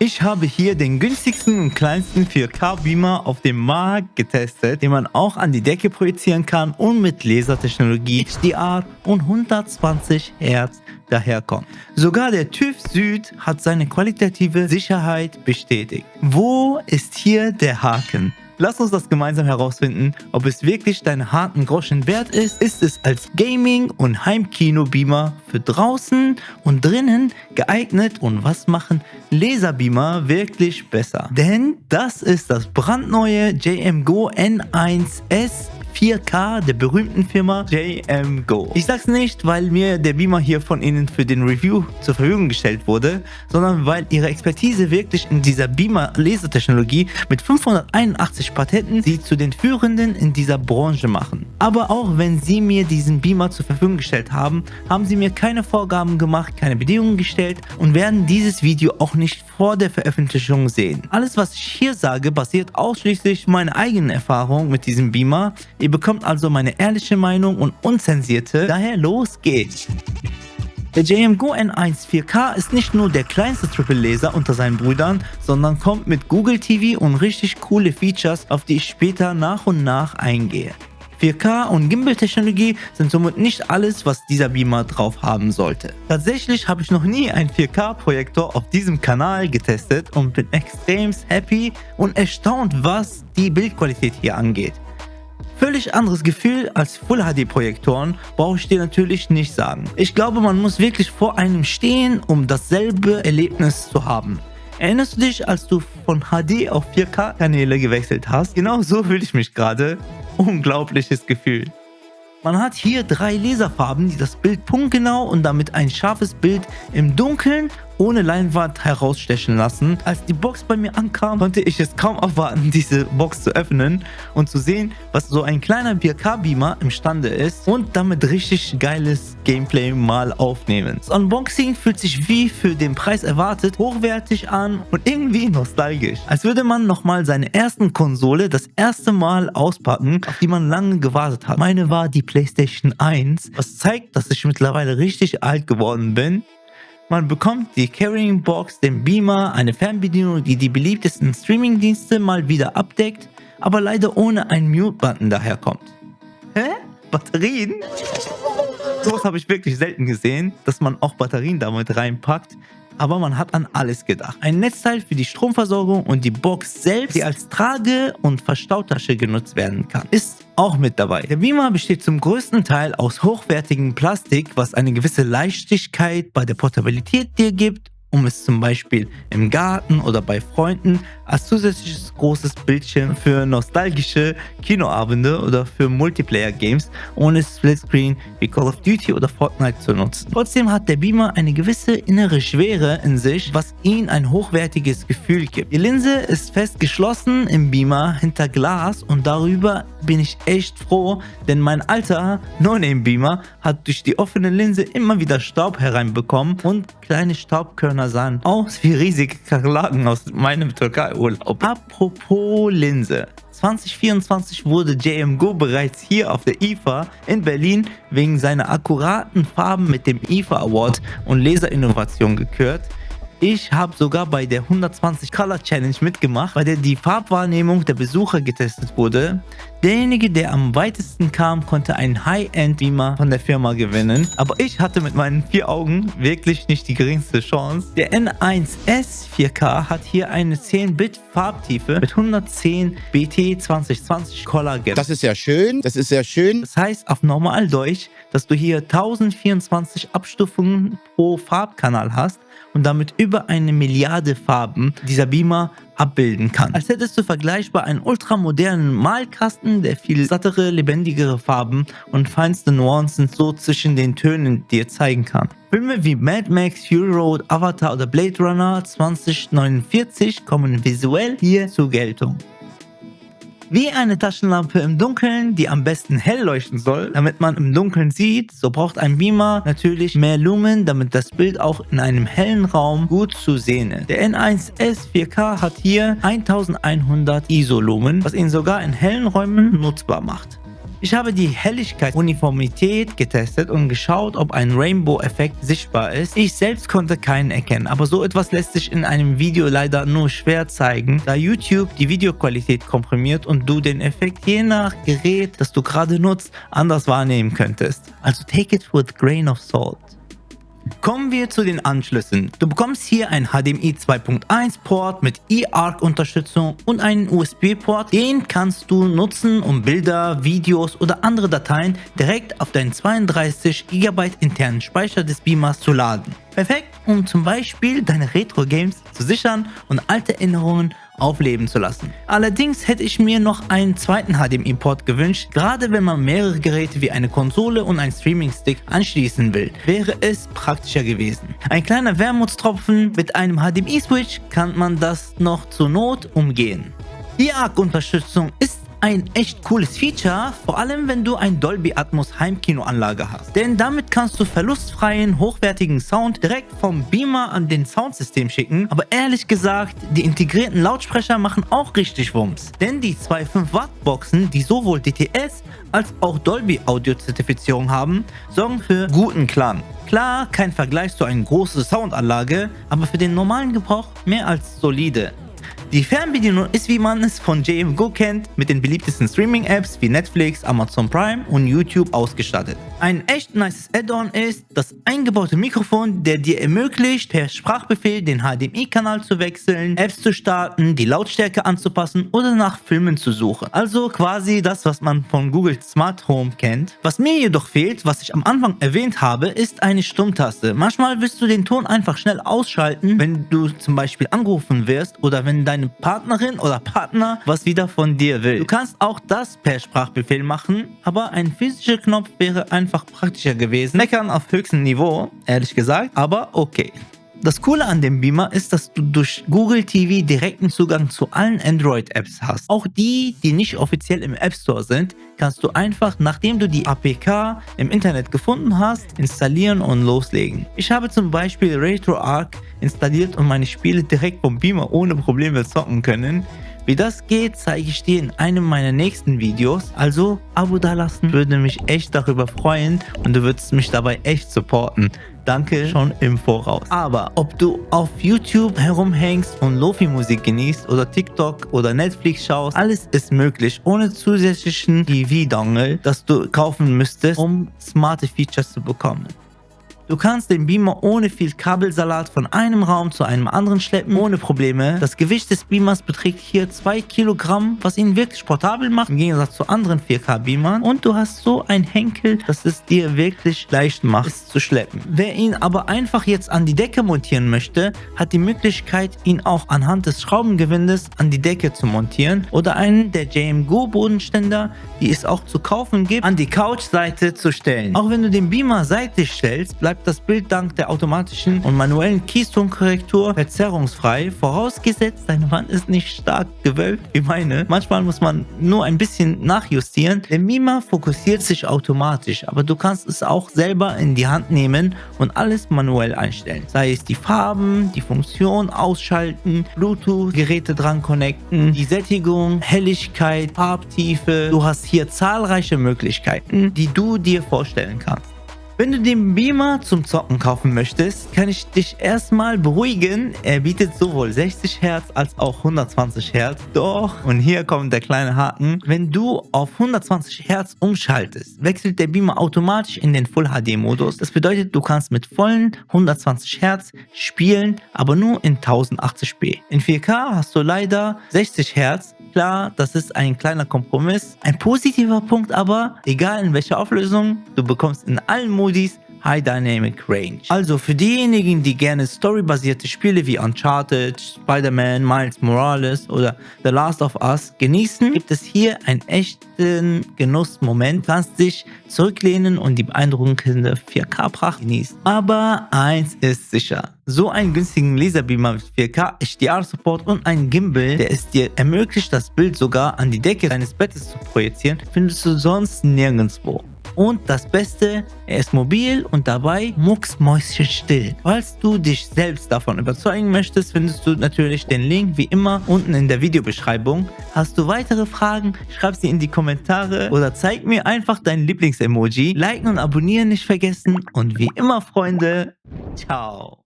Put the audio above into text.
Ich habe hier den günstigsten und kleinsten 4K-Beamer auf dem Markt getestet, den man auch an die Decke projizieren kann und mit Lasertechnologie, HDR und 120 Hertz daherkommt. Sogar der TÜV Süd hat seine qualitative Sicherheit bestätigt. Wo ist hier der Haken? Lass uns das gemeinsam herausfinden, ob es wirklich deinen harten Groschen wert ist. Ist es als Gaming- und Heimkino-Beamer für draußen und drinnen geeignet und was machen Laserbeamer wirklich besser? Denn das ist das brandneue JM-Go N1S 4K der berühmten Firma JM-Go. Ich sag's nicht, weil mir der Beamer hier von ihnen für den Review zur Verfügung gestellt wurde, sondern weil ihre Expertise wirklich in dieser Beamer-Lasertechnologie mit 581 Patenten sie zu den Führenden in dieser Branche machen. Aber auch wenn sie mir diesen Beamer zur Verfügung gestellt haben, haben sie mir keine Vorgaben gemacht, keine Bedingungen gestellt und werden dieses Video auch nicht vor der Veröffentlichung sehen. Alles, was ich hier sage, basiert ausschließlich meiner eigenen Erfahrung mit diesem Beamer. Ihr bekommt also meine ehrliche Meinung und unzensierte. Daher los geht's. Der JM-Go N1 4K ist nicht nur der kleinste Triple-Laser unter seinen Brüdern, sondern kommt mit Google TV und richtig coole Features, auf die ich später nach und nach eingehe. 4K und Gimbal-Technologie sind somit nicht alles, was dieser Beamer drauf haben sollte. Tatsächlich habe ich noch nie einen 4K-Projektor auf diesem Kanal getestet und bin extrem happy und erstaunt, was die Bildqualität hier angeht. Völlig anderes Gefühl als Full-HD-Projektoren, brauche ich dir natürlich nicht sagen. Ich glaube, man muss wirklich vor einem stehen, um dasselbe Erlebnis zu haben. Erinnerst du dich, als du von HD auf 4K-Kanäle gewechselt hast? Genau so fühle ich mich gerade. Unglaubliches Gefühl. Man hat hier 3 Laserfarben, die das Bild punktgenau und damit ein scharfes Bild im Dunkeln ohne Leinwand herausstechen lassen. Als die Box bei mir ankam, konnte ich es kaum erwarten, diese Box zu öffnen und zu sehen, was so ein kleiner 4K-Beamer imstande ist und damit richtig geiles Gameplay mal aufnehmen. Das Unboxing fühlt sich wie für den Preis erwartet hochwertig an und irgendwie nostalgisch. Als würde man nochmal seine ersten Konsole das erste Mal auspacken, auf die man lange gewartet hat. Meine war die PlayStation 1, was zeigt, dass ich mittlerweile richtig alt geworden bin. Man bekommt die Carrying Box, den Beamer, eine Fernbedienung, die die beliebtesten Streamingdienste mal wieder abdeckt, aber leider ohne einen Mute-Button daherkommt. Hä? Batterien? Sowas habe ich wirklich selten gesehen, dass man auch Batterien damit reinpackt. Aber man hat an alles gedacht. Ein Netzteil für die Stromversorgung und die Box selbst, die als Trage- und Verstauttasche genutzt werden kann, ist auch mit dabei. Der Beamer besteht zum größten Teil aus hochwertigem Plastik, was eine gewisse Leichtigkeit bei der Portabilität dir gibt, um es zum Beispiel im Garten oder bei Freunden als zusätzliches großes Bildschirm für nostalgische Kinoabende oder für Multiplayer-Games ohne Splitscreen wie Call of Duty oder Fortnite zu nutzen. Trotzdem hat der Beamer eine gewisse innere Schwere in sich, was ihm ein hochwertiges Gefühl gibt. Die Linse ist fest geschlossen im Beamer hinter Glas und darüber bin ich echt froh, denn mein alter No-Name-Beamer hat durch die offene Linse immer wieder Staub hereinbekommen und kleine Staubkörner sahen aus wie riesige Kakerlaken aus meinem Türkei-Urlaub. Apropos Linse. 2024 wurde JM-Go bereits hier auf der IFA in Berlin wegen seiner akkuraten Farben mit dem IFA Award und Laserinnovation gekürt. Ich habe sogar bei der 120 Color Challenge mitgemacht, bei der die Farbwahrnehmung der Besucher getestet wurde. Derjenige, der am weitesten kam, konnte einen High-End-Beamer von der Firma gewinnen. Aber ich hatte mit meinen 4 Augen wirklich nicht die geringste Chance. Der N1S 4K hat hier eine 10-Bit Farbtiefe mit 110 BT 2020 Color Gap. Das ist ja schön, das ist sehr schön. Das heißt auf Normaldeutsch, dass du hier 1024 Abstufungen pro Farbkanal hast und damit über 1 Milliarde Farben dieser Beamer abbilden kann. Als hättest du vergleichbar einen ultramodernen Malkasten, der viel sattere, lebendigere Farben und feinste Nuancen so zwischen den Tönen dir zeigen kann. Filme wie Mad Max, Fury Road, Avatar oder Blade Runner 2049 kommen visuell hier zur Geltung. Wie eine Taschenlampe im Dunkeln, die am besten hell leuchten soll, damit man im Dunkeln sieht, so braucht ein Beamer natürlich mehr Lumen, damit das Bild auch in einem hellen Raum gut zu sehen ist. Der N1S 4K hat hier 1100 ISO-Lumen, was ihn sogar in hellen Räumen nutzbar macht. Ich habe die Helligkeitsuniformität getestet und geschaut, ob ein Rainbow-Effekt sichtbar ist. Ich selbst konnte keinen erkennen, aber so etwas lässt sich in einem Video leider nur schwer zeigen, da YouTube die Videoqualität komprimiert und du den Effekt je nach Gerät, das du gerade nutzt, anders wahrnehmen könntest. Also take it with a grain of salt. Kommen wir zu den Anschlüssen. Du bekommst hier einen HDMI 2.1 Port mit eARC-Unterstützung und einen USB-Port. Den kannst du nutzen, um Bilder, Videos oder andere Dateien direkt auf deinen 32 GB internen Speicher des Beamers zu laden. Perfekt, um zum Beispiel deine Retro-Games zu sichern und alte Erinnerungen aufleben zu lassen. Allerdings hätte ich mir noch einen zweiten HDMI-Port gewünscht, gerade wenn man mehrere Geräte wie eine Konsole und einen Streaming-Stick anschließen will, wäre es praktischer gewesen. Ein kleiner Wermutstropfen, mit einem HDMI-Switch kann man das noch zur Not umgehen. Die eARC-Unterstützung ist ein echt cooles Feature, vor allem wenn du ein Dolby Atmos Heimkinoanlage hast. Denn damit kannst du verlustfreien, hochwertigen Sound direkt vom Beamer an den Soundsystem schicken. Aber ehrlich gesagt, die integrierten Lautsprecher machen auch richtig Wumms. Denn die zwei 5 Watt Boxen, die sowohl DTS als auch Dolby Audio Zertifizierung haben, sorgen für guten Klang. Klar, kein Vergleich zu einer großen Soundanlage, aber für den normalen Gebrauch mehr als solide. Die Fernbedienung ist, wie man es von JM Go kennt, mit den beliebtesten Streaming-Apps wie Netflix, Amazon Prime und YouTube ausgestattet. Ein echt nices Add-on ist das eingebaute Mikrofon, der dir ermöglicht, per Sprachbefehl den HDMI-Kanal zu wechseln, Apps zu starten, die Lautstärke anzupassen oder nach Filmen zu suchen. Also quasi das, was man von Google Smart Home kennt. Was mir jedoch fehlt, was ich am Anfang erwähnt habe, ist eine Stummtaste. Manchmal willst du den Ton einfach schnell ausschalten, wenn du zum Beispiel angerufen wirst oder wenn deine Partnerin oder Partner was wieder von dir will. Du kannst auch das per Sprachbefehl machen, aber ein physischer Knopf wäre einfach praktischer gewesen. Meckern auf höchstem Niveau, ehrlich gesagt, aber okay. Das Coole an dem Beamer ist, dass du durch Google TV direkten Zugang zu allen Android-Apps hast. Auch die, die nicht offiziell im App Store sind, kannst du einfach, nachdem du die APK im Internet gefunden hast, installieren und loslegen. Ich habe zum Beispiel RetroArch installiert und meine Spiele direkt vom Beamer ohne Probleme zocken können. Wie das geht, zeige ich dir in einem meiner nächsten Videos. Also Abo dalassen würde mich echt darüber freuen und du würdest mich dabei echt supporten. Danke schon im Voraus. Aber ob du auf YouTube herumhängst und Lofi-Musik genießt oder TikTok oder Netflix schaust, alles ist möglich ohne zusätzlichen TV-Dongle, das du kaufen müsstest, um smarte Features zu bekommen. Du kannst den Beamer ohne viel Kabelsalat von einem Raum zu einem anderen schleppen, ohne Probleme. Das Gewicht des Beamers beträgt hier 2 Kilogramm, was ihn wirklich portabel macht, im Gegensatz zu anderen 4K-Beamern. Und du hast so einen Henkel, dass es dir wirklich leicht macht, es zu schleppen. Wer ihn aber einfach jetzt an die Decke montieren möchte, hat die Möglichkeit, ihn auch anhand des Schraubengewindes an die Decke zu montieren oder einen der JM Go Bodenständer, die es auch zu kaufen gibt, an die Couchseite zu stellen. Auch wenn du den Beamer seitlich stellst, bleibt das Bild dank der automatischen und manuellen Keystone-Korrektur verzerrungsfrei, vorausgesetzt deine Wand ist nicht stark gewölbt wie meine. Manchmal muss man nur ein bisschen nachjustieren. Der Beamer fokussiert sich automatisch, aber du kannst es auch selber in die Hand nehmen und alles manuell einstellen. Sei es die Farben, die Funktion ausschalten, Bluetooth-Geräte dran connecten, die Sättigung, Helligkeit, Farbtiefe. Du hast hier zahlreiche Möglichkeiten, die du dir vorstellen kannst. Wenn du den Beamer zum Zocken kaufen möchtest, kann ich dich erstmal beruhigen. Er bietet sowohl 60 Hz als auch 120 Hz. Doch, und hier kommt der kleine Haken, wenn du auf 120 Hz umschaltest, wechselt der Beamer automatisch in den Full HD Modus. Das bedeutet, du kannst mit vollen 120 Hz spielen, aber nur in 1080p. In 4K hast du leider 60 Hz. Klar, das ist ein kleiner Kompromiss. Ein positiver Punkt aber, egal in welcher Auflösung, du bekommst in allen Modis High Dynamic Range. Also für diejenigen, die gerne storybasierte Spiele wie Uncharted, Spider-Man, Miles Morales oder The Last of Us genießen, gibt es hier einen echten Genussmoment. Du kannst dich zurücklehnen und die beeindruckende 4K-Pracht genießen. Aber eins ist sicher: So einen günstigen Laserbeamer mit 4K HDR-Support und einen Gimbal, der es dir ermöglicht, das Bild sogar an die Decke deines Bettes zu projizieren, findest du sonst nirgendwo. Und das Beste, er ist mobil und dabei mucksmäuschenstill. Falls du dich selbst davon überzeugen möchtest, findest du natürlich den Link wie immer unten in der Videobeschreibung. Hast du weitere Fragen? Schreib sie in die Kommentare oder zeig mir einfach dein Lieblings-Emoji. Liken und abonnieren nicht vergessen und wie immer, Freunde, ciao.